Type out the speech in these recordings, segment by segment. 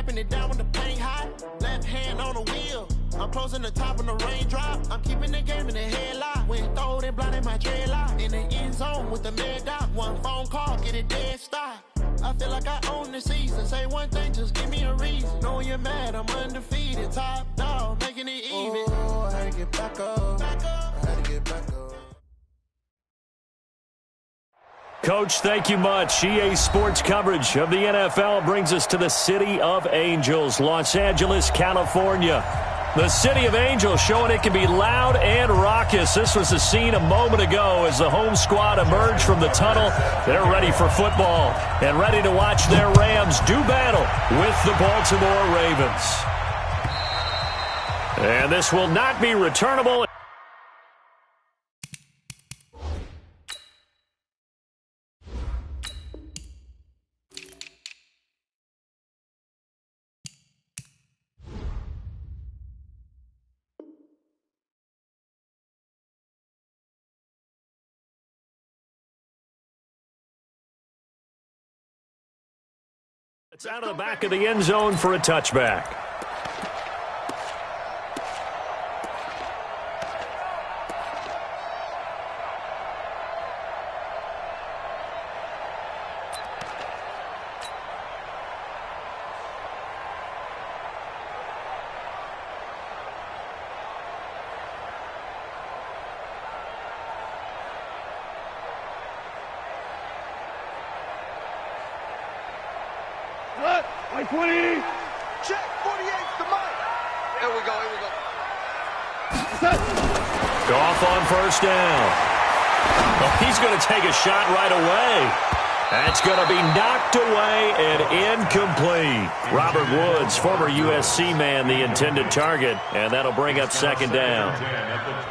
wiping it down when the paint hot. Left hand on the wheel. I'm closing the top on the raindrop. I'm keeping the game in the headlock. When throwed and blinded my dreadlock. In the end zone with the mad dot. One phone call, get it dead stop. I feel like I own the season. Say one thing, just give me a reason. Knowing you're mad, I'm undefeated. Top dog, making it even. Oh, I had to get back up. I had to get back up. Coach, thank you much. EA Sports coverage of the NFL brings us to the City of Angels, Los Angeles, California. The City of Angels showing it can be loud and raucous. This was the scene a moment ago as the home squad emerged from the tunnel. They're ready for football and ready to watch their Rams do battle with the Baltimore Ravens. And this will not be returnable. It's out of the back of the end zone for a touchback. Like 20. Check, 48's the mark. Here we go, here we go. Goff on first down. Well, he's going to take a shot right away. That's going to be knocked away and incomplete. Robert Woods, former USC man, the intended target, and that'll bring up second down.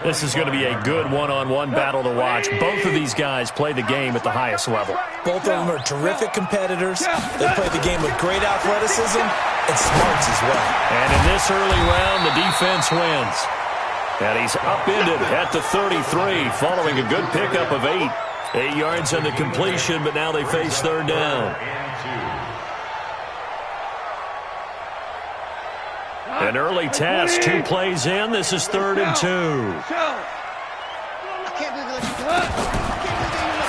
This is going to be a good one-on-one battle to watch. Both of these guys play the game at the highest level. Both of them are terrific competitors. They play the game with great athleticism and smarts as well. And in this early round, the defense wins. And he's upended at the 33 following a good pickup of 8. 8 yards on the completion, but now they face third down. An early test, 2 plays in. This is 3rd and 2.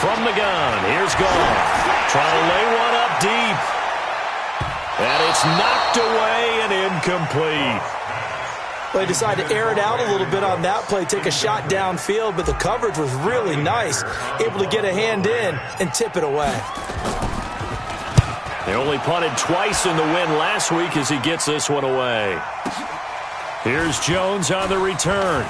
From the gun, here's Goff. Trying to lay one up deep. And it's knocked away and incomplete. They decided to air it out a little bit on that play, take a shot downfield, but the coverage was really nice, able to get a hand in and tip it away. They only punted twice in the win last week as he gets this one away. Here's Jones on the return.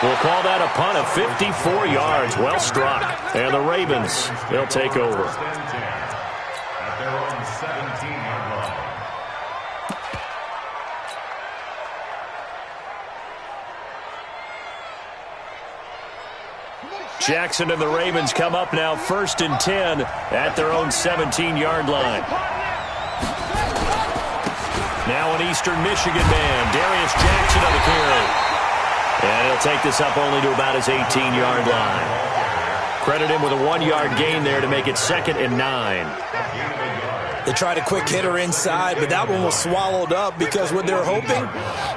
We'll call that a punt of 54 yards. Well struck. And the Ravens, they'll take over. Jackson and the Ravens come up now 1st and 10 at their own 17-yard line. Now an Eastern Michigan man, Darius Jackson on the carry. And he'll take this up only to about his 18-yard line. Credit him with a 1-yard gain there to make it 2nd and 9. They tried a quick hitter inside, but that one was swallowed up because what they're hoping,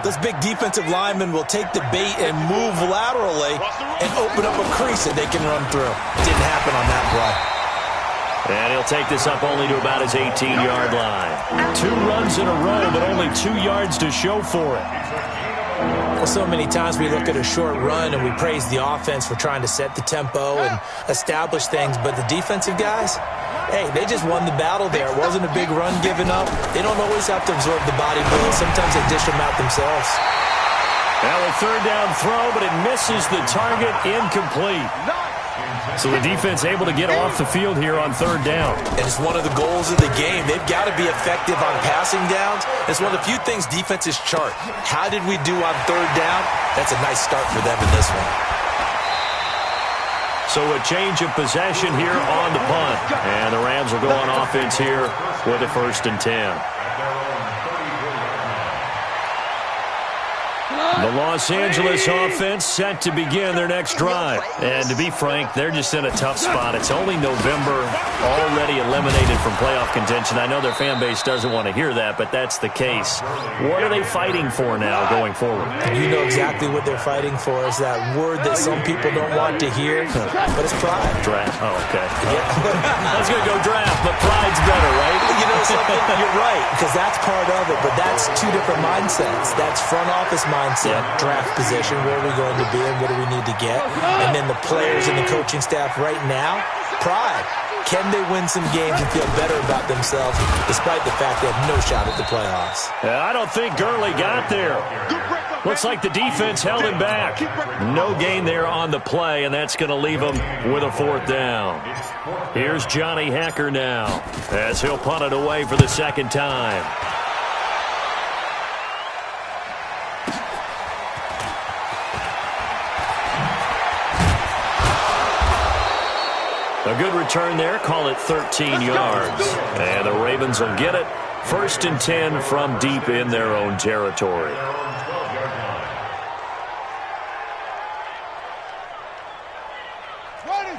those big defensive linemen will take the bait and move laterally and open up a crease that they can run through. Didn't happen on that play. And he'll take this up only to about his 18-yard line. 2 runs in a row, but only 2 yards to show for it. Well, so many times we look at a short run and we praise the offense for trying to set the tempo and establish things, but the defensive guys, hey, they just won the battle there. It wasn't a big run given up. They don't always have to absorb the body blows. Sometimes they dish them out themselves. Now a 3rd down throw, but it misses the target, incomplete. So the defense able to get off the field here on 3rd down. And it's one of the goals of the game. They've got to be effective on passing downs. It's one of the few things defenses chart. How did we do on 3rd down? That's a nice start for them in this one. So a change of possession here on the punt. And the Rams will go on offense here with a 1st and 10. The Los Angeles offense set to begin their next drive. And to be frank, they're just in a tough spot. It's only November. already eliminated from playoff contention. I know their fan base doesn't want to hear that, but that's the case. What are they fighting for now going forward? You know exactly what they're fighting for is that word that some people don't want to hear, but it's pride. Draft. Oh, okay. Yeah. I was going to go draft, but pride's better, right? You know something? You're right, because that's part of it, but that's two different mindsets. That's front office mindset, draft position, where are we going to be and what do we need to get? And then the players and the coaching staff right now, pride. Can they win some games and feel better about themselves despite the fact they have no shot at the playoffs? I don't think Gurley got there. Looks like the defense held him back. No gain there on the play, and that's going to leave him with a 4th down. Here's Johnny Hacker now as he'll punt it away for the 2nd time. A good return there. Call it 13 yards. And the Ravens will get it. 1st and 10 from deep in their own territory.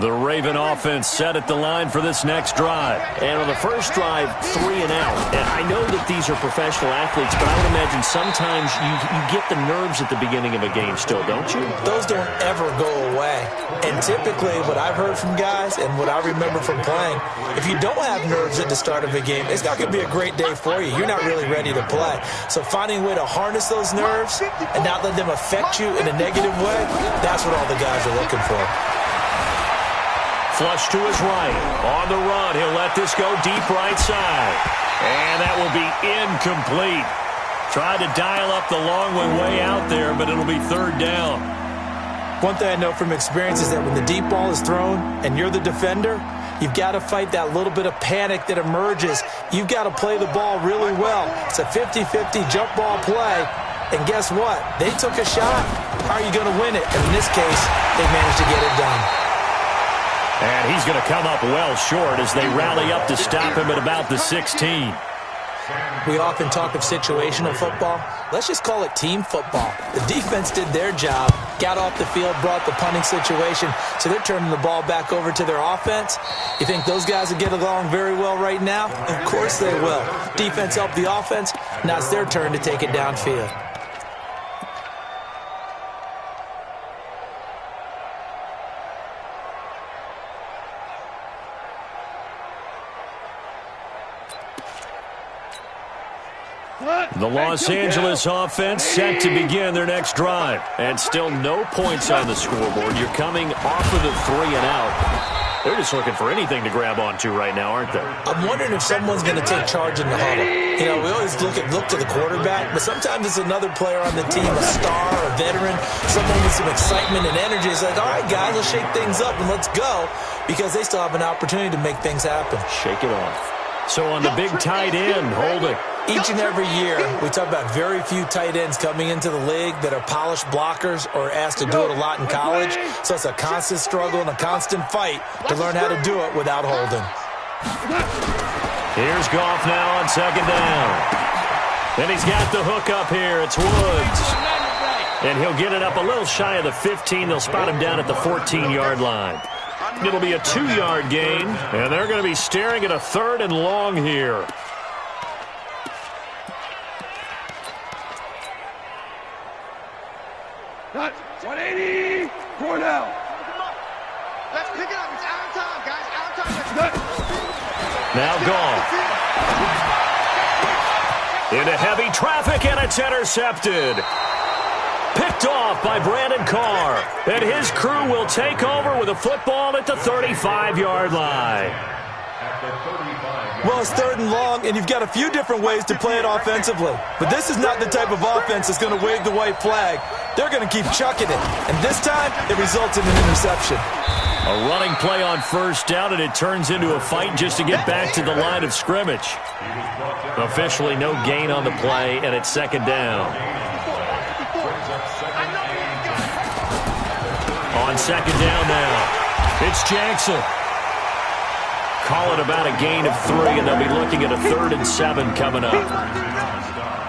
The Raven offense set at the line for this next drive. And on the first drive, 3 and out. And I know that these are professional athletes, but I would imagine sometimes you get the nerves at the beginning of a game still, don't you? Those don't ever go away. And typically what I've heard from guys and what I remember from playing, if you don't have nerves at the start of a game, it's not going to be a great day for you. You're not really ready to play. So finding a way to harness those nerves and not let them affect you in a negative way, that's what all the guys are looking for. Flush to his right. On the run, he'll let this go deep right side. And that will be incomplete. Tried to dial up the long way out there, but it'll be 3rd down. One thing I know from experience is that when the deep ball is thrown and you're the defender, you've got to fight that little bit of panic that emerges. You've got to play the ball really well. It's a 50-50 jump ball play. And guess what? They took a shot. How are you going to win it? And in this case, they managed to get it done. And he's going to come up well short as they rally up to stop him at about the 16. We often talk of situational football. Let's just call it team football. The defense did their job, got off the field, brought the punting situation, so they're turning the ball back over to their offense. You think those guys will get along very well right now? Of course they will. Defense helped the offense. Now it's their turn to take it downfield. The Los Angeles offense set to begin their next drive. And still no points on the scoreboard. You're coming off of the 3 and out. They're just looking for anything to grab onto right now, aren't they? I'm wondering if someone's going to take charge in the huddle. You know, we always look to the quarterback, but sometimes it's another player on the team, a star, a veteran, someone with some excitement and energy. It's like, all right, guys, let's shake things up and let's go, because they still have an opportunity to make things happen. Shake it off. So on the big tight end, holding. Each and every year, we talk about very few tight ends coming into the league that are polished blockers or asked to do it a lot in college. So it's a constant struggle and a constant fight to learn how to do it without holding. Here's Goff now on 2nd down. And he's got the hook up here. It's Woods. And he'll get it up a little shy of the 15. They'll spot him down at the 14-yard line. It'll be a 2-yard gain, and they're going to be staring at a 3rd and long here. That's 180. 4 down. Let's pick it up. It's out of time, guys. Out of time. Now Goff. Into heavy traffic, and it's intercepted. Picked off by Brandon Carr. And his crew will take over with a football at the 35-yard line. Well, it's 3rd and long, and you've got a few different ways to play it offensively. But this is not the type of offense that's going to wave the white flag. They're going to keep chucking it. And this time, it results in an interception. A running play on 1st down, and it turns into a fight just to get back to the line of scrimmage. Officially no gain on the play, and it's 2nd down. On 2nd down now, it's Jackson. Call it about a gain of 3, and they'll be looking at a 3rd and 7 coming up.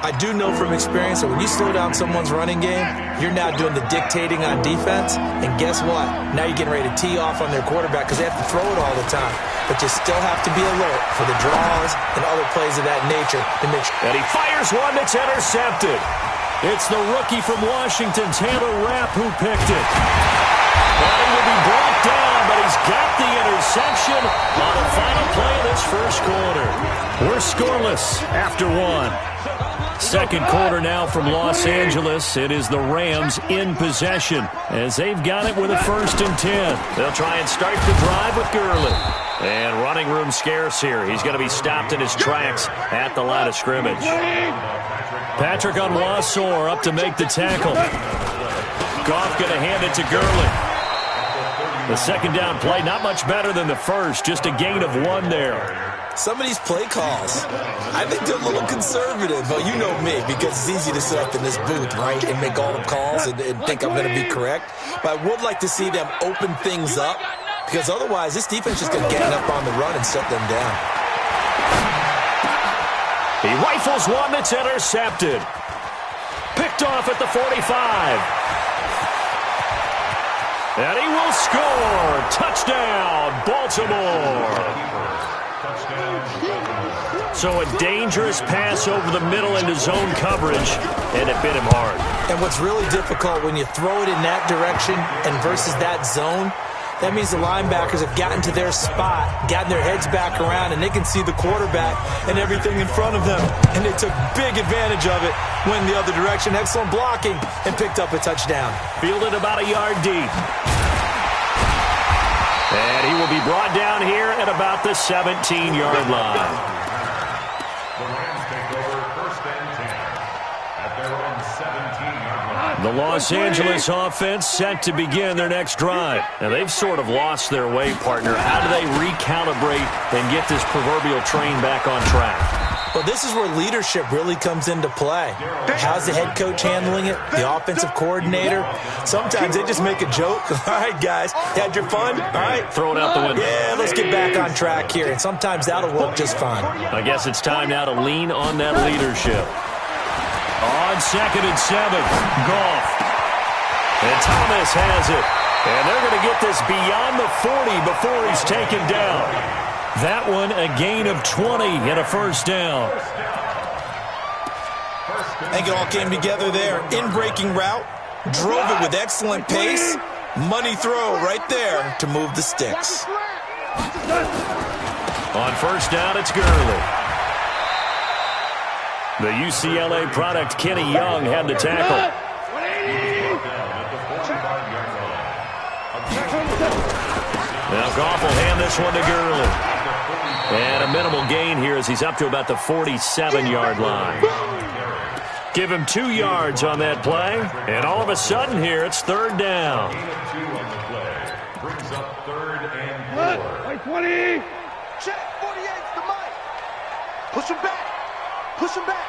I do know from experience that when you slow down someone's running game, you're now doing the dictating on defense. And guess what? Now you're getting ready to tee off on their quarterback because they have to throw it all the time. But you still have to be alert for the draws and other plays of that nature to make sure. And he fires one that's intercepted. It's the rookie from Washington, Taylor Rapp, who picked it. And he will be brought down, but he's got the interception on the final play of this first quarter. We're scoreless after one. Second quarter now from Los Angeles. It is the Rams in possession as they've got it with a 1st and 10. They'll try and start the drive with Gurley. And running room scarce here. He's going to be stopped in his tracks at the line of scrimmage. Patrick Onwuasor up to make the tackle. Goff going to hand it to Gurley. The second down play, not much better than the first, just a gain of 1 there. Some of these play calls, I think they're a little conservative. But you know me, because it's easy to sit up in this booth, right, and make all the calls and think I'm going to be correct. But I would like to see them open things up, because otherwise this defense is going to gang up on the run and shut them down. He rifles one that's intercepted. Picked off at the 45. And he will score. Touchdown, Baltimore. So a dangerous pass over the middle into zone coverage, and it bit him hard. And what's really difficult when you throw it in that direction and versus that zone, that means the linebackers have gotten to their spot, gotten their heads back around, and they can see the quarterback and everything in front of them. And they took big advantage of it, went the other direction, excellent blocking, and picked up a touchdown. Fielded about a yard deep. And he will be brought down here at about the 17-yard line. The Rams take over 1st and 10 at their own 17-yard line. The Los Angeles offense set to begin their next drive. Now, they've sort of lost their way, partner. How do they recalibrate and get this proverbial train back on track? Well, this is where leadership really comes into play. How's the head coach handling it? The offensive coordinator? Sometimes they just make a joke. All right, guys, had your fun? All right. Throw it out the window. Yeah, let's get back on track here. And sometimes that'll work just fine. I guess it's time now to lean on that leadership. On 2nd and 7, Goff. And Thomas has it. And they're going to get this beyond the 40 before he's taken down. That one a gain of 20 and a 1st down. I think it all came together there. In-breaking route, drove it with excellent pace. Money throw right there to move the sticks. On 1st down, it's Gurley. The UCLA product, Kenny Young, had the tackle. Now Goff will hand this one to Gurley. And a minimal gain here as he's up to about the 47-yard line. Give him 2 yards on that play. And all of a sudden here, it's 3rd down. Brings up 3rd and 4. 20. Check, 48's the mic. Push him back. Push him back.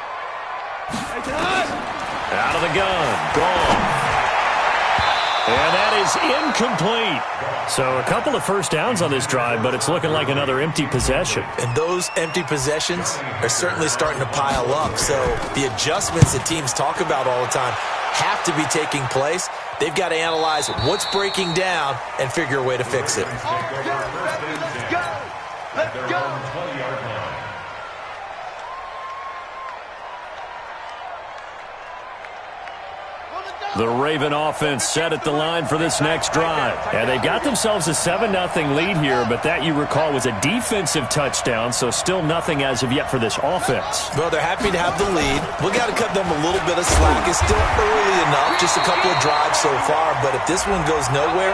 Out of the gun. Gone. And that is incomplete. So a couple of 1st downs on this drive, but it's looking like another empty possession. And those empty possessions are certainly starting to pile up. So the adjustments that teams talk about all the time have to be taking place. They've got to analyze what's breaking down and figure a way to fix it. Let's go. Let's go. 20-yard line. The Raven offense set at the line for this next drive. And they've got themselves a 7-0 lead here, but that, you recall, was a defensive touchdown, so still nothing as of yet for this offense. Well, they're happy to have the lead. We got to cut them a little bit of slack. It's still early enough, just a couple of drives so far, but if this one goes nowhere,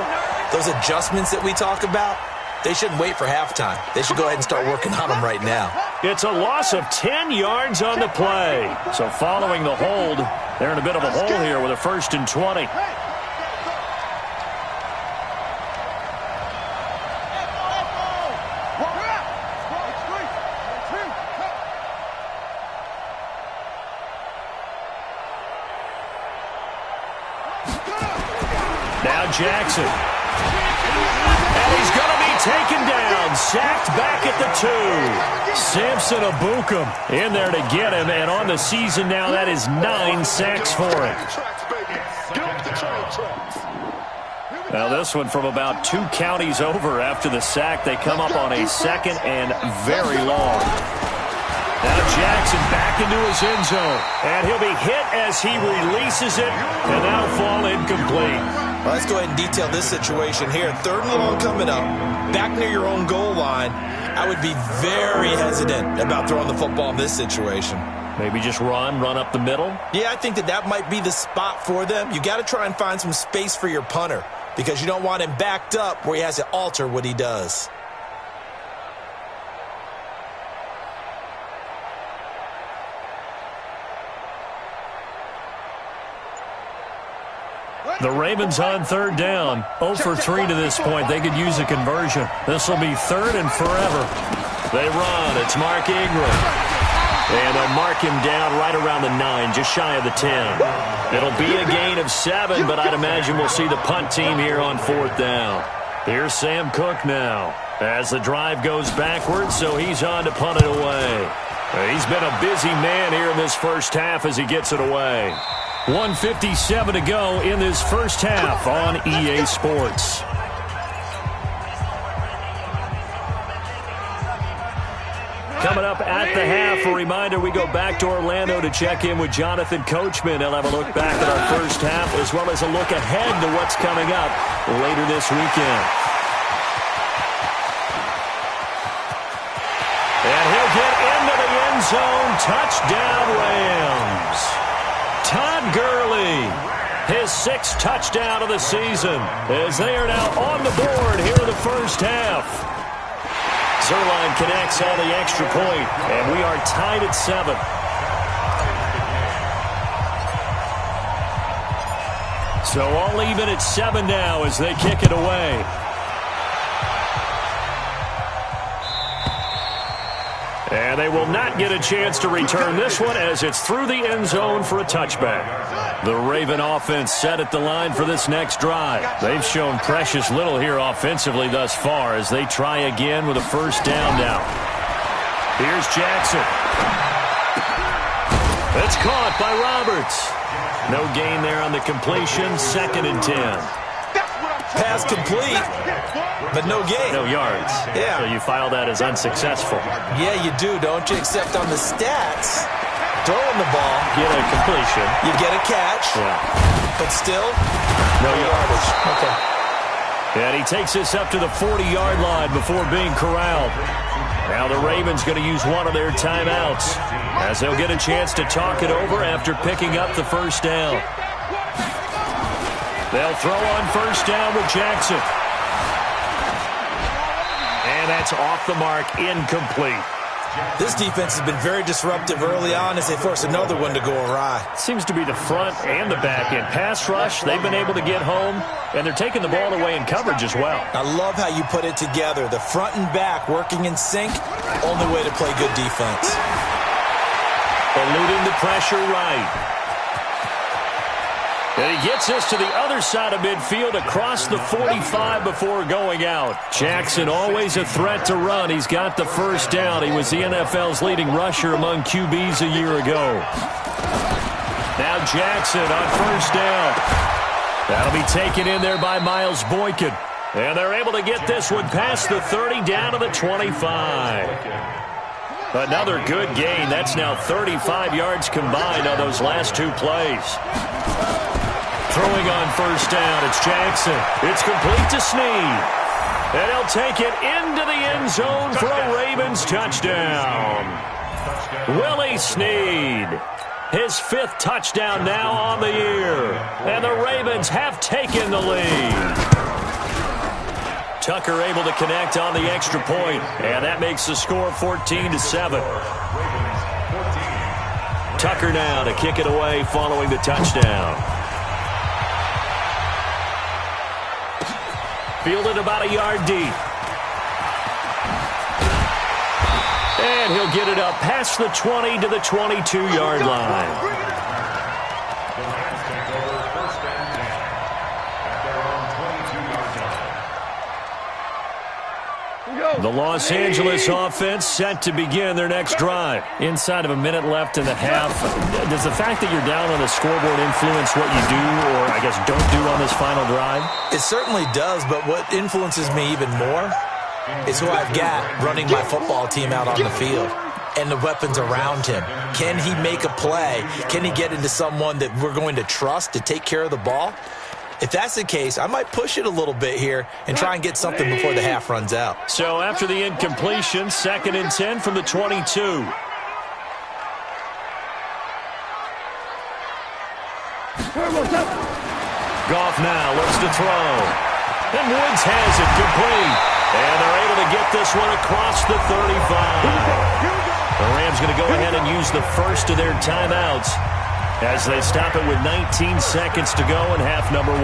those adjustments that we talk about, they shouldn't wait for halftime. They should go ahead and start working on them right now. It's a loss of 10 yards on the play. So following the hold, they're in a bit of a hole here with a 1st and 20. Now Jackson. And he's going to be taken down. And sacked back at the 2. Samson Abukum in there to get him. And on the season now, that is 9 sacks for him. Now this one from about 2 counties over after the sack. They come up on a 2nd and very long. Now Jackson back into his end zone. And he'll be hit as he releases it. And that'll fall incomplete. Well, let's go ahead and detail this situation here. 3rd and long coming up. Back near your own goal line. I would be very hesitant about throwing the football in this situation. Maybe just run up the middle? Yeah, I think that might be the spot for them. You got to try and find some space for your punter because you don't want him backed up where he has to alter what he does. The Ravens on 3rd down. 0 for 3 to this point. They could use a conversion. This will be 3rd and forever. They run. It's Mark Ingram. And they'll mark him down right around the 9, just shy of the 10. It'll be a gain of 7, but I'd imagine we'll see the punt team here on 4th down. Here's Sam Cook now as the drive goes backwards, so he's on to punt it away. He's been a busy man here in this first half as he gets it away. 1:57 to go in this first half on EA Sports. Coming up at the half, a reminder, we go back to Orlando to check in with Jonathan Coachman. He'll have a look back at our first half as well as a look ahead to what's coming up later this weekend. And he'll get into the end zone. Touchdown, Rams. Todd Gurley, his 6th touchdown of the season, as they are now on the board here in the first half. Zerline connects on the extra point, and we are tied at 7. So all even at 7 now as they kick it away. And they will not get a chance to return this one as it's through the end zone for a touchback. The Raven offense set at the line for this next drive. They've shown precious little here offensively thus far as they try again with a first down now. Here's Jackson. It's caught by Roberts. No gain there on the completion. 2nd and 10. Pass complete, but no gain. No yards. Yeah. So you file that as unsuccessful. Yeah, you do, don't you? Except on the stats, throwing the ball. Get a completion. You get a catch. Yeah. But still, no yardage. Okay. And he takes this up to the 40-yard line before being corralled. Now the Ravens going to use one of their timeouts as they'll get a chance to talk it over after picking up the first down. They'll throw on first down with Jackson. And that's off the mark, incomplete. This defense has been very disruptive early on as they force another one to go awry. Seems to be the front and the back end. Pass rush, they've been able to get home, and they're taking the ball away in coverage as well. I love how you put it together. The front and back working in sync, only way to play good defense. Eluding the pressure right. And he gets us to the other side of midfield across the 45 before going out. Jackson always a threat to run. He's got the first down. He was the NFL's leading rusher among QBs a year ago. Now Jackson on first down. That'll be taken in there by Miles Boykin. And they're able to get this one past the 30 down to the 25. Another good gain. That's now 35 yards combined on those last 2 plays. Throwing on first down, it's Jackson. It's complete to Snead. And he'll take it into the end zone for a Ravens touchdown. Willie Snead, his 5th touchdown now on the year. And the Ravens have taken the lead. Tucker able to connect on the extra point, and that makes the score 14-7. Tucker now to kick it away following the touchdown. Fielded about a yard deep. And he'll get it up past the 20 to the 22-yard line. The Rams take over 1st and 10 at their own 22-yard line. The Los Angeles offense set to begin their next drive. Inside of a minute left in the half, does the fact that you're down on the scoreboard influence what you do or, I guess, don't do on this final drive? It certainly does, but what influences me even more is who I've got running my football team out on the field and the weapons around him. Can he make a play? Can he get into someone that we're going to trust to take care of the ball? If that's the case, I might push it a little bit here and try and get something before the half runs out. So after the incompletion, 2nd and 10 from the 22. Goff now looks to throw. And Woods has it complete. And they're able to get this one across the 35. The Rams going to go ahead and use the first of their timeouts as they stop it with 19 seconds to go in half number 1.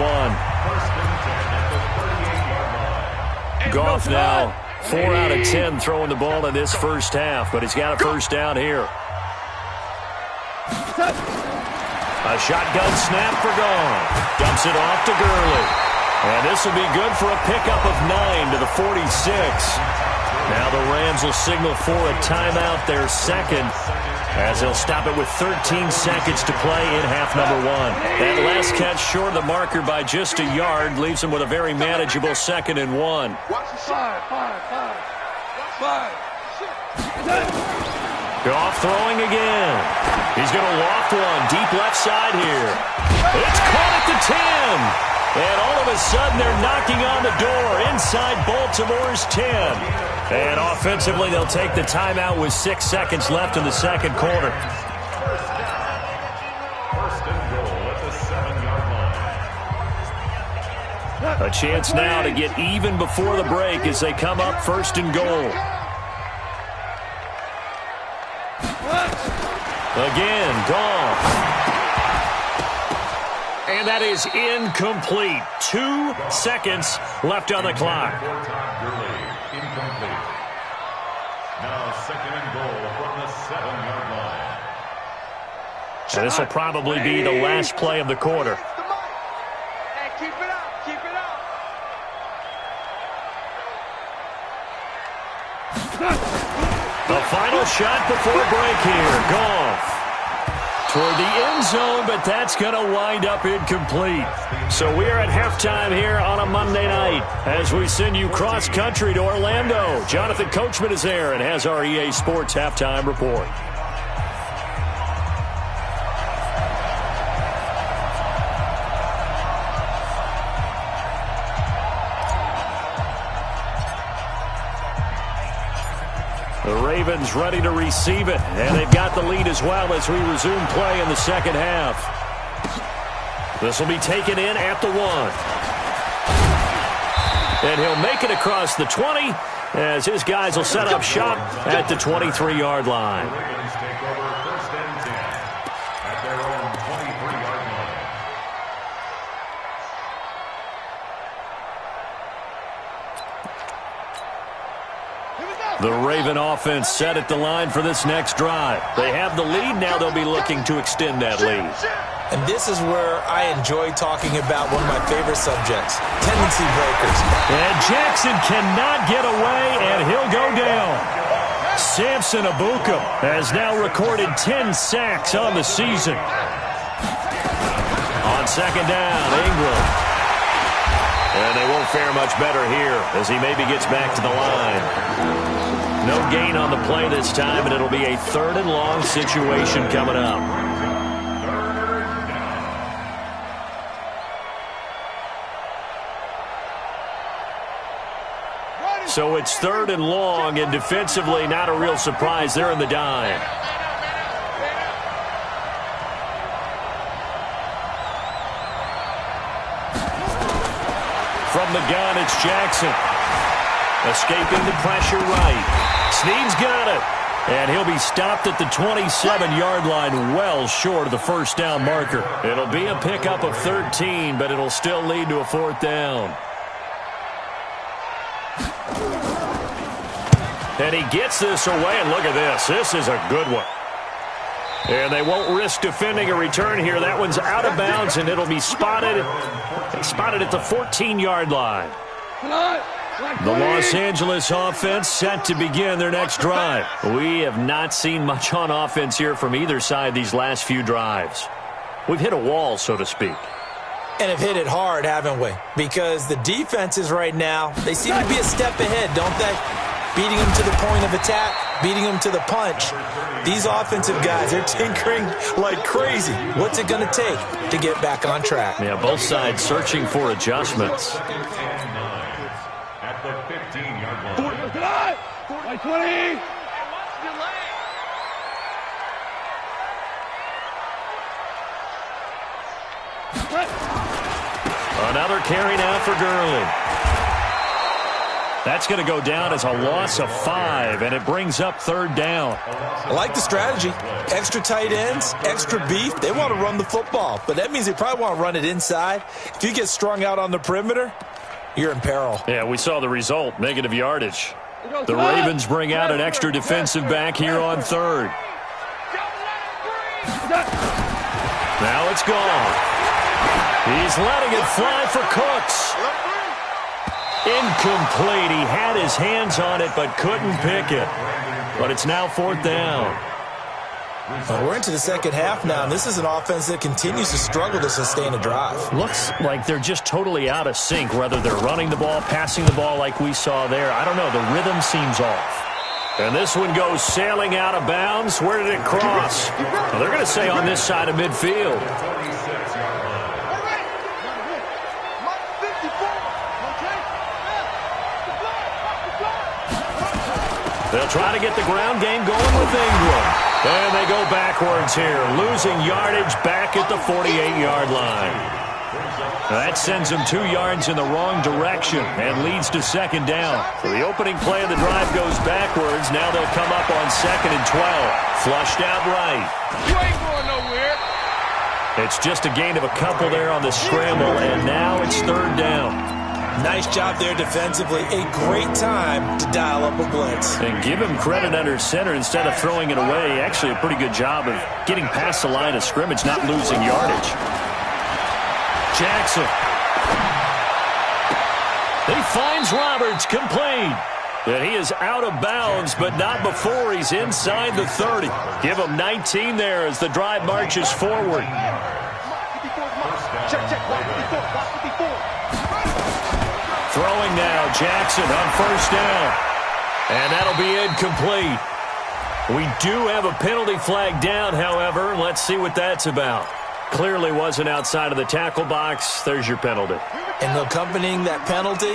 Goff now 4 out of 10 throwing the ball in this first half, but he's got a first down here. A shotgun snap for Goff. Dumps it off to Gurley. And this will be good for a pickup of 9 to the 46. Now the Rams will signal for a timeout, their second, as they'll stop it with 13 seconds to play in half number 1. That last catch short of the marker by just a yard leaves them with a very manageable 2nd and 1. Goff throwing again. He's going to loft one deep left side here. It's caught at the 10. And all of a sudden, they're knocking on the door inside Baltimore's 10. And offensively, they'll take the timeout with 6 seconds left in the second quarter. First and goal at the 7-yard line. A chance now to get even before the break as they come up 1st and goal. Again, Goff. And that is incomplete. 2 seconds left on the clock. Incomplete. Now 2nd and goal from the 7-yard line. And this will probably be the last play of the quarter. Hey, keep it up, keep it up. The final shot before break here. Goff toward the end zone, but that's going to wind up incomplete. So we are at halftime here on a Monday night as we send you cross-country to Orlando. Jonathan Coachman is there and has our EA Sports halftime report. The Ravens ready to receive it, and they've got the lead as well as we resume play in the second half. This will be taken in at the 1. And he'll make it across the 20 as his guys will set up shop at the 23-yard line. The Ravens take over 1st and 10 at their own 23-yard line. The Raven offense set at the line for this next drive. They have the lead. Now they'll be looking to extend that lead. And this is where I enjoy talking about one of my favorite subjects, tendency breakers. And Jackson cannot get away, and he'll go down. Samson Abuka has now recorded 10 sacks on the season. On 2nd down, Ingram. And they won't fare much better here as he maybe gets back to the line. No gain on the play this time, and it'll be a 3rd and long situation coming up. So it's 3rd and long, and defensively not a real surprise. They're in the dime. From the gun, it's Jackson. Escaping the pressure right. Snead's got it. And he'll be stopped at the 27-yard line, well short of the first down marker. It'll be a pickup of 13, but it'll still lead to a 4th down. And he gets this away, and look at this. This is a good one. And they won't risk defending a return here. That one's out of bounds, and it'll be spotted at the 14-yard line. The Los Angeles offense set to begin their next drive. We have not seen much on offense here from either side these last few drives. We've hit a wall, so to speak. And have hit it hard, haven't we? Because the defenses right now, they seem to be a step ahead, don't they? Beating them to the point of attack, beating them to the punch. These offensive guys, they're tinkering like crazy. What's it going to take to get back on track? Yeah, both sides searching for adjustments. At the 15-yard line. 20. Another carry now for Gurley. That's going to go down as a loss of 5, and it brings up 3rd down. I like the strategy. Extra tight ends, extra beef. They want to run the football, but that means they probably want to run it inside. If you get strung out on the perimeter, you're in peril. Yeah, we saw the result, negative yardage. The Ravens bring out an extra defensive back here on 3rd. Now it's gone. He's letting it fly for Cooks. Incomplete. He had his hands on it but couldn't pick it. But it's now 4th down. Well, we're into the second half now, and this is an offense that continues to struggle to sustain a drive. Looks like they're just totally out of sync, whether they're running the ball, passing the ball like we saw there. I don't know. The rhythm seems off. And this one goes sailing out of bounds. Where did it cross? Well, they're going to say on this side of midfield. They'll try to get the ground game going with Ingram. And they go backwards here, losing yardage back at the 48-yard line. That sends them 2 yards in the wrong direction and leads to 2nd down. So the opening play of the drive goes backwards. Now they'll come up on 2nd and 12. Flushed out right. You ain't going nowhere. It's just a gain of a couple there on the scramble, and now it's 3rd down. Nice job there defensively. A great time to dial up a blitz. And give him credit under center instead of throwing it away. Actually a pretty good job of getting past the line of scrimmage, not losing yardage. Jackson. He finds Roberts complete. And he is out of bounds, but not before he's inside the 30. Give him 19 there as the drive marches forward. Throwing now, Jackson on 1st down. And that'll be incomplete. We do have a penalty flag down, however. Let's see what that's about. Clearly wasn't outside of the tackle box. There's your penalty. And accompanying that penalty,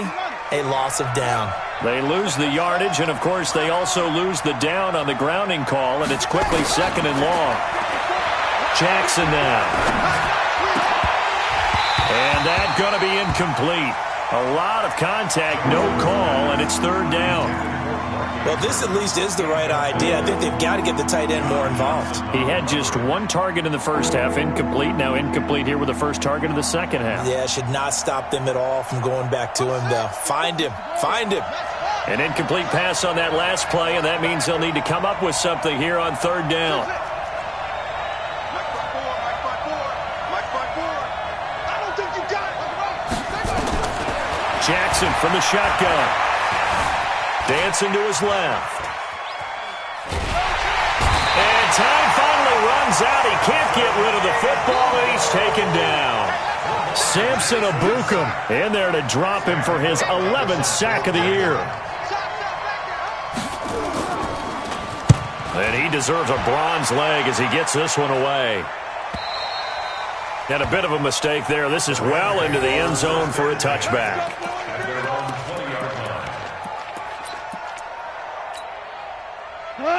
a loss of down. They lose the yardage, and, of course, they also lose the down on the grounding call, and it's quickly 2nd and long. Jackson now. And that's going to be incomplete. A lot of contact, no call, and it's 3rd down. Well, this at least is the right idea. I think they've got to get the tight end more involved. He had just 1 target in the first half, incomplete. Now incomplete here with the first target of the second half. Yeah, should not stop them at all from going back to him, though. Find him. Find him. An incomplete pass on that last play, and that means they'll need to come up with something here on 3rd down. Jackson from the shotgun. Dancing to his left. And time finally runs out. He can't get rid of the football, and he's taken down. Samson Abukum in there to drop him for his 11th sack of the year. And he deserves a bronze leg as he gets this one away. And a bit of a mistake there. This is well into the end zone for a touchback.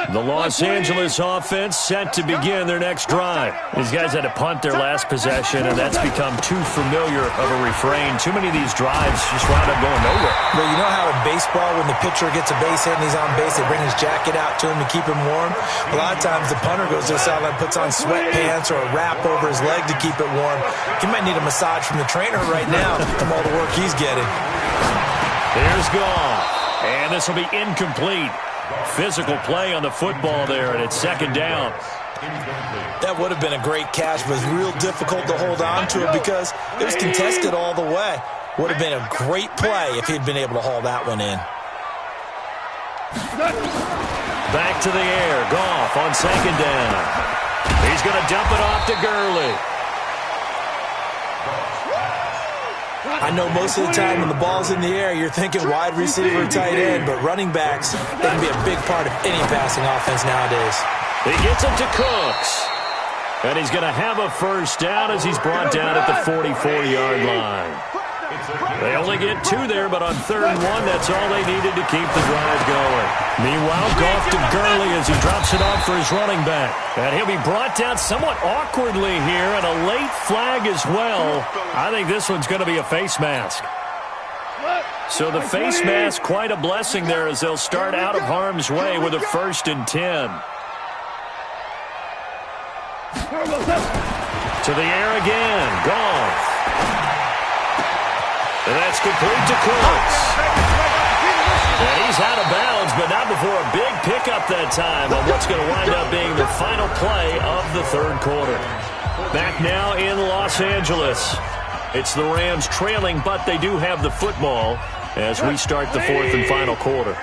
The Los Angeles offense set to begin their next drive. These guys had to punt their last possession, and that's become too familiar of a refrain. Too many of these drives just wound up going nowhere. Well, you know how in baseball, when the pitcher gets a base hit and he's on base, they bring his jacket out to him to keep him warm? A lot of times the punter goes to the sideline, puts on sweatpants or a wrap over his leg to keep it warm. He might need a massage from the trainer right now from all the work he's getting. Here's gone. And this will be incomplete. Physical play on the football there, and it's 2nd down. That would have been a great catch, but it was real difficult to hold on to it because it was contested all the way. Would have been a great play if he'd been able to haul that one in. Back to the air. Goff on second down. He's going to dump it off to Gurley. I know most of the time when the ball's in the air, you're thinking wide receiver, tight end, but running backs, they can be a big part of any passing offense nowadays. He gets it to Cooks. And he's going to have a first down as he's brought down at the 44-yard line. They only get 2 there, but on 3rd and 1, that's all they needed to keep the drive going. Meanwhile, Goff to Gurley as he drops it off for his running back. And he'll be brought down somewhat awkwardly here, and a late flag as well. I think this one's going to be a face mask. So the face mask, quite a blessing there as they'll start out of harm's way with a 1st and 10. To the air again. Goff. And that's complete to Cooks. And he's out of bounds, but not before a big pickup that time on what's going to wind up being the final play of the 3rd quarter. Back now in Los Angeles. It's the Rams trailing, but they do have the football as we start the 4th and final quarter.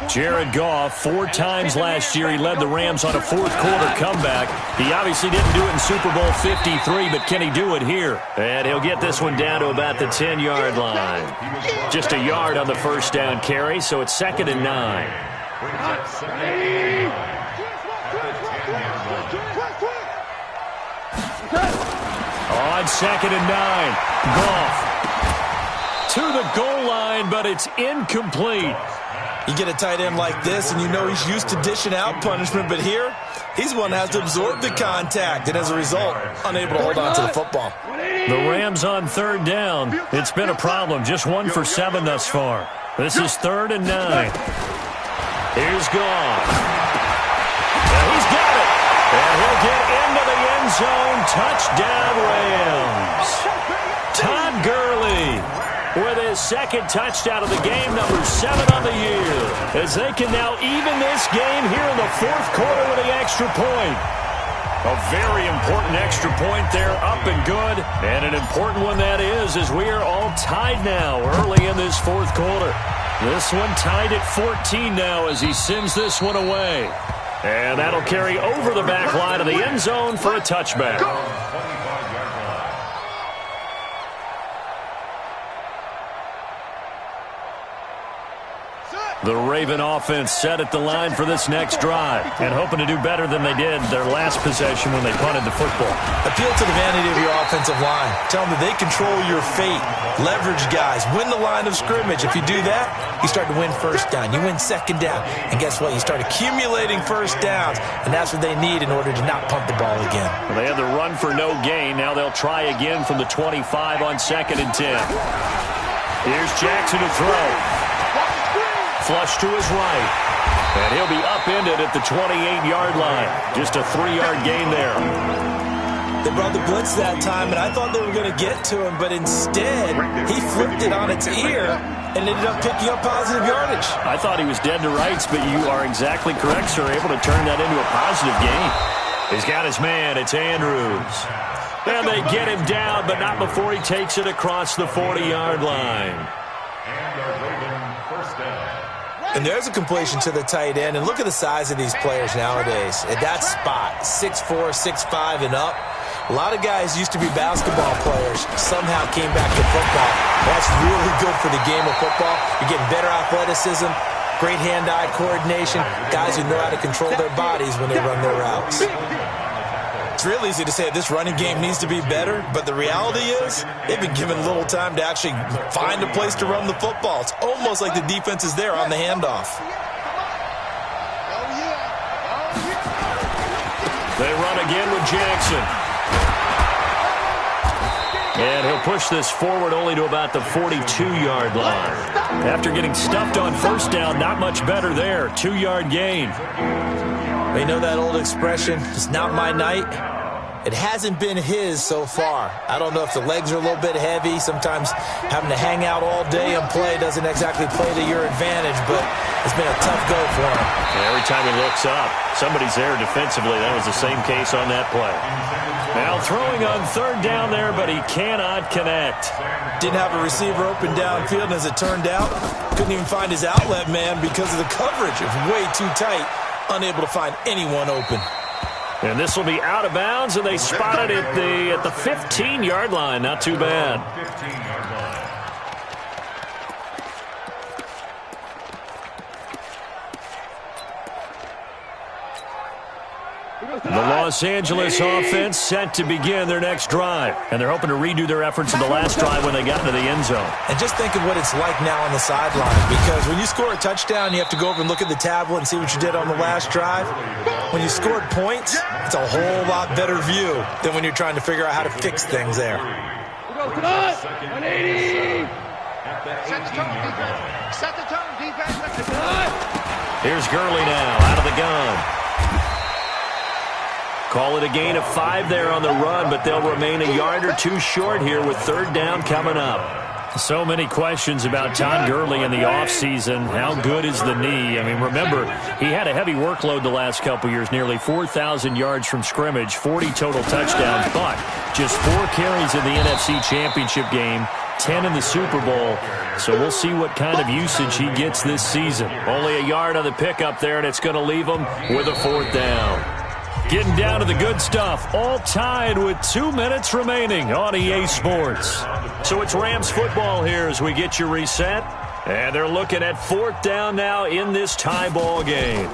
Jared Goff, 4 times last year he led the Rams on a 4th quarter comeback. He obviously didn't do it in Super Bowl 53, but can he do it here? And he'll get this one down to about the 10-yard line. Just a yard on the first down carry, so it's 2nd and 9. On 2nd and 9, Goff to the goal line, but it's incomplete. You get a tight end like this, and you know he's used to dishing out punishment, but here, he's one that has to absorb the contact, and as a result, unable to hold on to the football. The Rams on 3rd down. It's been a problem. Just 1 for 7 thus far. This is 3rd and 9. Here's Goff. And he's got it. And he'll get into the end zone. Touchdown, Rams. Todd Gurley with his 2nd touchdown of the game, number 7 on the year, as they can now even this game here in the 4th quarter with the extra point. A very important extra point there, up and good, and an important one that is, as we are all tied now early in this 4th quarter. This one tied at 14 now as he sends this one away. And that'll carry over the back line of the end zone for a touchback. The Raven offense set at the line for this next drive and hoping to do better than they did their last possession when they punted the football. Appeal to the vanity of your offensive line. Tell them that they control your fate. Leverage guys. Win the line of scrimmage. If you do that, you start to win 1st down. You win 2nd down. And guess what? You start accumulating 1st downs, and that's what they need in order to not punt the ball again. Well, they had the run for no gain. Now they'll try again from the 25 on 2nd and 10. Here's Jackson to throw. Flush to his right. And he'll be upended at the 28-yard line. Just a 3-yard gain there. They brought the blitz that time, and I thought they were going to get to him, but instead, he flipped it on its ear and ended up picking up positive yardage. I thought he was dead to rights, but you are exactly correct, sir. Able to turn that into a positive gain. He's got his man. It's Andrews. And they get him down, but not before he takes it across the 40-yard line. And our Raven first down. And there's a completion to the tight end. And look at the size of these players nowadays. At that spot, 6'4", 6'5", and up. A lot of guys used to be basketball players, somehow came back to football. That's really good for the game of football. You're getting better athleticism, great hand-eye coordination, guys who know how to control their bodies when they run their routes. It's real easy to say this running game needs to be better, but the reality is they've been given little time to actually find a place to run the football. It's almost like the defense is there on the handoff. They run again with Jackson. And he'll push this forward only to about the 42-yard line. After getting stuffed on 1st down, not much better there. 2-yard gain. They know that old expression, it's not my night. It hasn't been his so far. I don't know if the legs are a little bit heavy. Sometimes having to hang out all day and play doesn't exactly play to your advantage, but it's been a tough go for him. And every time he looks up, somebody's there defensively. That was the same case on that play. Now throwing on third down there, but he cannot connect. Didn't have a receiver open downfield, and as it turned out, couldn't even find his outlet man because of the coverage. It was way too tight, unable to find anyone open. And this will be out of bounds, and they spotted it at the 15-yard line. Not too bad. 15-yard line. The Los Angeles offense set to begin their next drive. And they're hoping to redo their efforts in the last drive when they got into the end zone. And just think of what it's like now on the sideline, because when you score a touchdown, you have to go over and look at the tablet and see what you did on the last drive. When you scored points, it's a whole lot better view than when you're trying to figure out how to fix things there. 180. Set the tone, defense. Here's Gurley now out of the gun. Call it a gain of 5 there on the run, but they'll remain a yard or two short here with third down coming up. So many questions about Todd Gurley in the offseason. How good is the knee? I mean, remember, he had a heavy workload the last couple years, nearly 4,000 yards from scrimmage, 40 total touchdowns, but just 4 carries in the NFC Championship game, 10 in the Super Bowl. So we'll see what kind of usage he gets this season. Only a yard on the pickup there, and it's going to leave him with a fourth down. Getting down to the good stuff, all tied with 2 minutes remaining on EA Sports. So it's Rams football here as we get you reset. And they're looking at fourth down now in this tie ball game.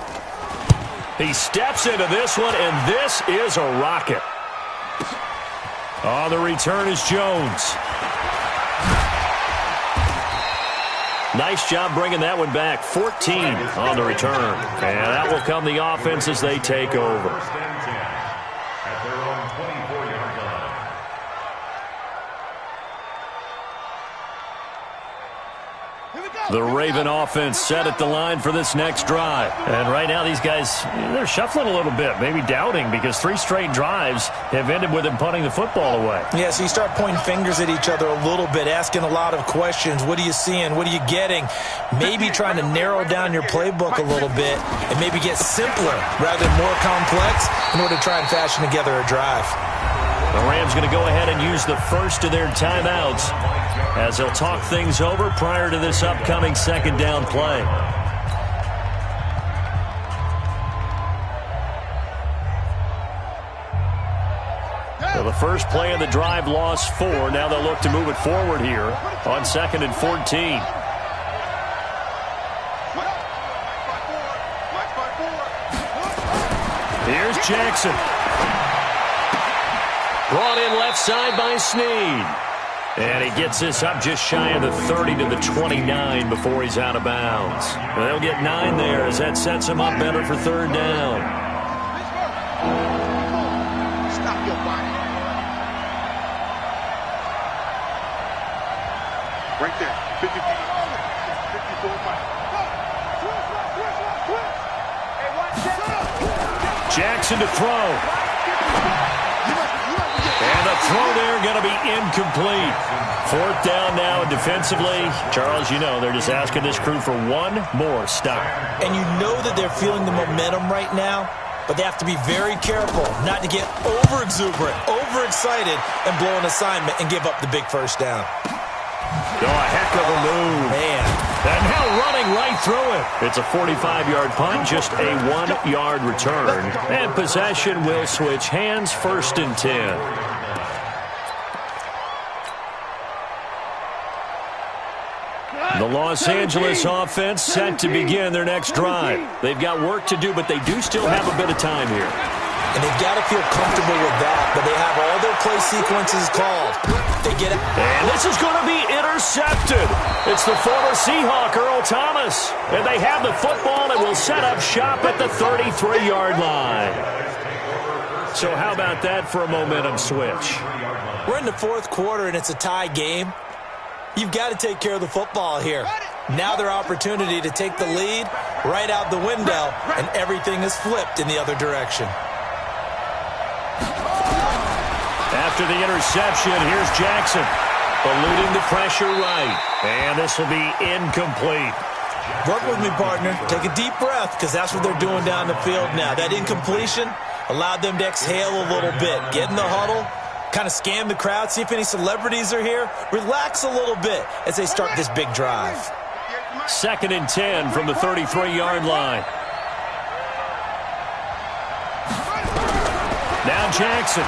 He steps into this one, and this is a rocket. On the return is Jones. Nice job bringing that one back. 14 on the return. And that will come the offense as they take over. First and 10 at their own 24-yard line. The Raven offense set at the line for this next drive. And right now these guys, they're shuffling a little bit, maybe doubting, because 3 straight drives have ended with them punting the football away. Yeah, so you start pointing fingers at each other a little bit, asking a lot of questions. What are you seeing? What are you getting? Maybe trying to narrow down your playbook a little bit and maybe get simpler rather than more complex in order to try and fashion together a drive. The Rams going to go ahead and use the first of their timeouts as they'll talk things over prior to this upcoming second down play. So the first play of the drive lost 4. Now they'll look to move it forward here on 2nd and 14. Here's Jackson. Brought in left side by Snead. And he gets this up just shy of the 30 to the 29 before he's out of bounds. And they'll get 9 there as that sets him up better for third down. Stop your body. Right there. 54. Jackson to throw. And the throw there going to be incomplete. Fourth down now defensively. Charles, you know, they're just asking this crew for one more stop. And you know that they're feeling the momentum right now, but they have to be very careful not to get over-exuberant, overexcited, and blow an assignment and give up the big first down. Oh, a heck of a move. Man. And now running right through it. It's a 45-yard punt, just a 1-yard return. And possession will switch hands, 1st and 10. The Los Angeles offense set to begin their next drive. They've got work to do, but they do still have a bit of time here. And they've got to feel comfortable with that, but they have all their play sequences called. They get it. And this is going to be intercepted. It's the former Seahawk, Earl Thomas. And they have the football and will set up shop at the 33-yard line. So how about that for a momentum switch? We're in the 4th quarter, and it's a tie game. You've got to take care of the football here. Now their opportunity to take the lead right out the window, and everything is flipped in the other direction. after the interception. Here's Jackson. Eluding the pressure right. And this will be incomplete. Work with me, partner. Take a deep breath, because that's what they're doing down the field now. That incompletion allowed them to exhale a little bit. Get in the huddle, kind of scan the crowd, see if any celebrities are here. Relax a little bit as they start this big drive. 2nd and 10 from the 33-yard line. Now Jackson.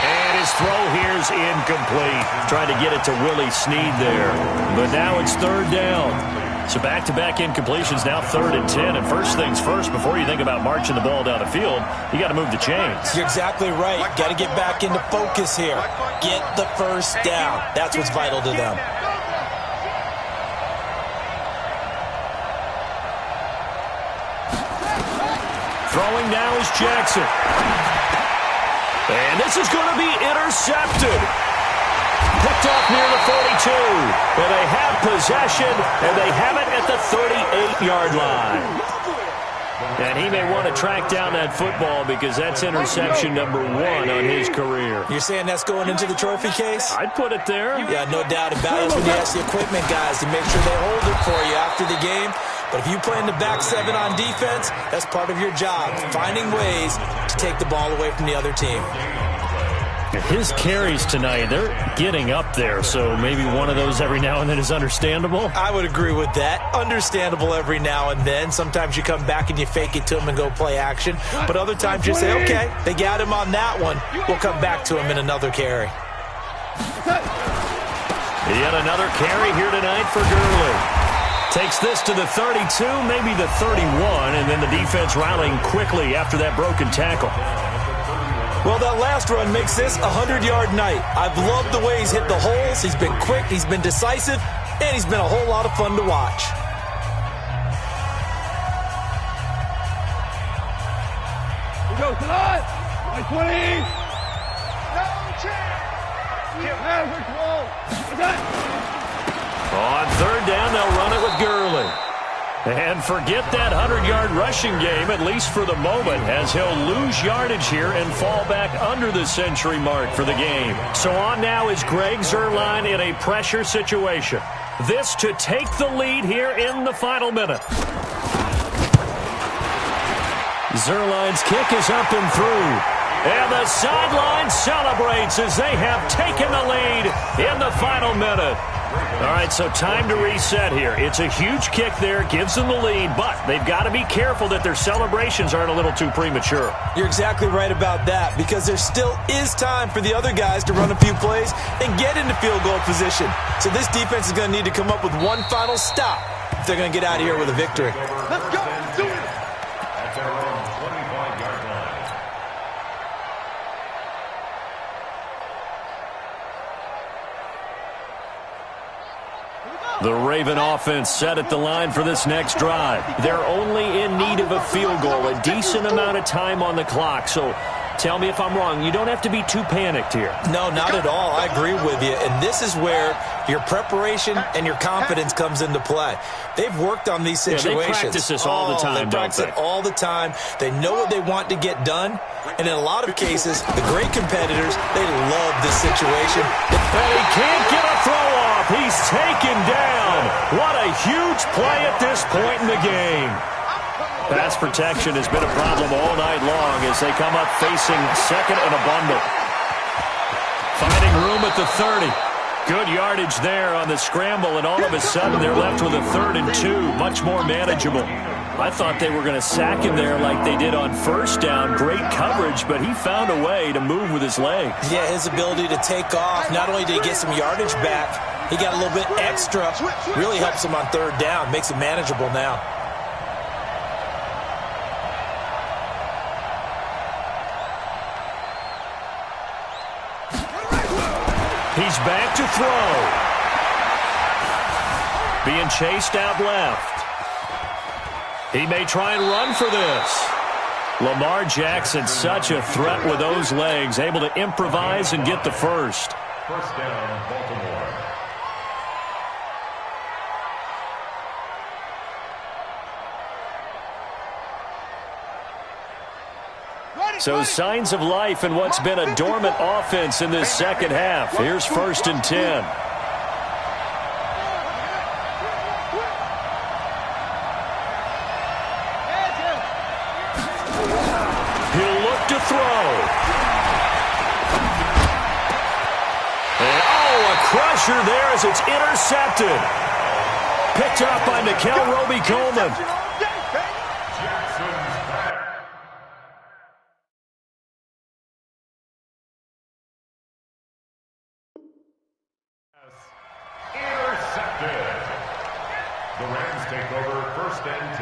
And his throw here's incomplete. Trying to get it to Willie Snead there. But now it's 3rd down. So back-to-back incompletions, now 3rd and 10. And first things first, before you think about marching the ball down the field, you got to move the chains. You're exactly right. Got to get back into focus here. Get the first down. That's what's vital to them. Throwing now is Jackson. And this is going to be intercepted. Picked off near the 42. And they have possession, and they have it at the 38-yard line. And he may want to track down that football because that's interception number 1 on his career. You're saying that's going into the trophy case? I'd put it there. Yeah, no doubt about it. That's when you ask the equipment guys to make sure they hold it for you after the game. But if you play in the back 7 on defense, that's part of your job, finding ways to take the ball away from the other team. His carries tonight, they're getting up there, so maybe one of those every now and then is understandable. I would agree with that. Understandable every now and then. Sometimes you come back and you fake it to him and go play action. But other times you say, okay, they got him on that one. We'll come back to him in another carry. Yet another carry here tonight for Gurley. Takes this to the 32, maybe the 31, and then the defense rallying quickly after that broken tackle. Well, that last run makes this a 100-yard night. I've loved the way he's hit the holes. He's been quick, he's been decisive, and he's been a whole lot of fun to watch. We go tonight. 20. No chance. On 3rd down, they'll run it with Gurley. And forget that 100-yard rushing game, at least for the moment, as he'll lose yardage here and fall back under the century mark for the game. So on now is Greg Zuerlein in a pressure situation. This to take the lead here in the final minute. Zuerlein's kick is up and through. And the sideline celebrates as they have taken the lead in the final minute. All right, so time to reset here. It's a huge kick there, gives them the lead, but they've got to be careful that their celebrations aren't a little too premature. You're exactly right about that, because there still is time for the other guys to run a few plays and get into field goal position. So this defense is going to need to come up with one final stop if they're going to get out of here with a victory. Let's go. Do it. At their own 25-yard line. The Raven offense set at the line for this next drive. They're only in need of a field goal, a decent amount of time on the clock. So tell me if I'm wrong. You don't have to be too panicked here. No, not at all. I agree with you. And this is where your preparation and your confidence comes into play. They've worked on these situations. Yeah, they practice this all the time, They practice it all the time. They know what they want to get done. And in a lot of cases, the great competitors, they love this situation. And he can't get a throw off. He's taken down. What a huge play at this point in the game. Pass protection has been a problem all night long as they come up facing 2nd and a bundle. Finding room at the 30. Good yardage there on the scramble, and all of a sudden they're left with a 3rd and 2, much more manageable. I thought they were going to sack him there like they did on 1st down. Great coverage, but he found a way to move with his legs. Yeah, his ability to take off, not only did he get some yardage back, he got a little bit extra. Really helps him on 3rd down, makes it manageable now. He's back to throw. Being chased out left. He may try and run for this. Lamar Jackson, such a threat with those legs, able to improvise and get the first. 1st down, Baltimore. So signs of life in what's been a dormant offense in this second half. Here's 1st and 10. He'll look to throw. And, a crusher there as it's intercepted. Picked up by Nickel Roby-Coleman. The Rams take over 1st and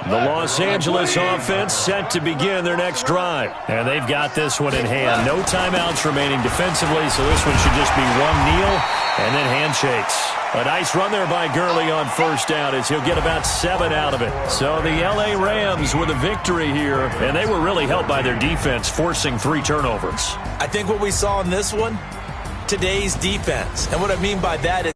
10. The Los Angeles offense set to begin their next drive. And they've got this one in hand. No timeouts remaining defensively, so this one should just be one kneel and then handshakes. A nice run there by Gurley on 1st down as he'll get about 7 out of it. So the L.A. Rams with a victory here, and they were really helped by their defense forcing 3 turnovers. I think what we saw in this one, today's defense. And what I mean by that is